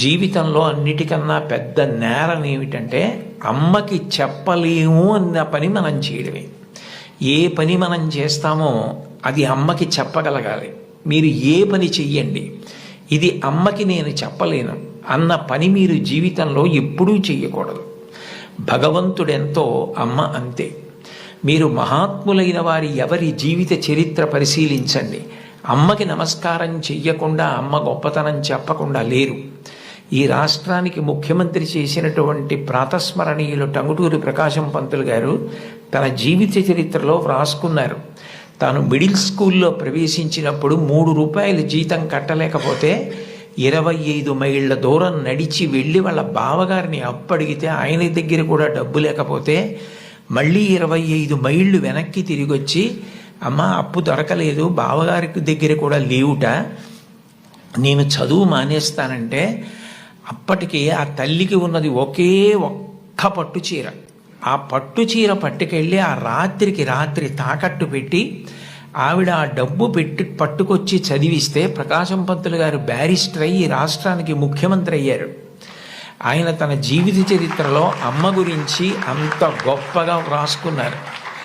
జీవితంలో అన్నిటికన్నా పెద్ద నేరం ఏమిటంటే అమ్మకి చెప్పలేము అన్న పని మనం చేయడమే. ఏ పని మనం చేస్తామో అది అమ్మకి చెప్పగలగాలి. మీరు ఏ పని చెయ్యండి, ఇది అమ్మకి నేను చెప్పలేను అన్న పని మీరు జీవితంలో ఎప్పుడూ చెయ్యకూడదు. భగవంతుడెంతో అమ్మ అంతే. మీరు మహాత్ములైన వారి ఎవరి జీవిత చరిత్ర పరిశీలించండి. అమ్మకి నమస్కారం చెయ్యకుండా అమ్మ గొప్పతనం చెప్పకుండా లేరు. ఈ రాష్ట్రానికి ముఖ్యమంత్రి చేసినటువంటి ప్రాతస్మరణీయులు టంగుటూరి ప్రకాశం పంతులు గారు తన జీవిత చరిత్రలో వ్రాసుకున్నారు. తాను మిడిల్ స్కూల్లో ప్రవేశించినప్పుడు 3 రూపాయలు జీతం కట్టలేకపోతే 25 మైళ్ళ దూరం నడిచి వెళ్ళి వాళ్ళ బావగారిని అప్పడిగితే ఆయన దగ్గర కూడా డబ్బు లేకపోతే మళ్ళీ 25 మైళ్ళు వెనక్కి తిరిగి వచ్చి, అమ్మ అప్పు దొరకలేదు, బావగారికి దగ్గర కూడా లేవుట, నేను చదువు మానేస్తానంటే అప్పటికి ఆ తల్లికి ఉన్నది ఒకే ఒక్క పట్టు చీర. ఆ పట్టు చీర పట్టుకెళ్ళి ఆ రాత్రికి రాత్రి తాకట్టు పెట్టి ఆవిడ ఆ డబ్బు పట్టుకొచ్చి చదివిస్తే ప్రకాశం పంతులు గారు బ్యారిస్టర్ అయ్యి రాష్ట్రానికి ముఖ్యమంత్రి అయ్యారు. ఆయన తన జీవిత చరిత్రలో అమ్మ గురించి అంత గొప్పగా వ్రాసుకున్నారు.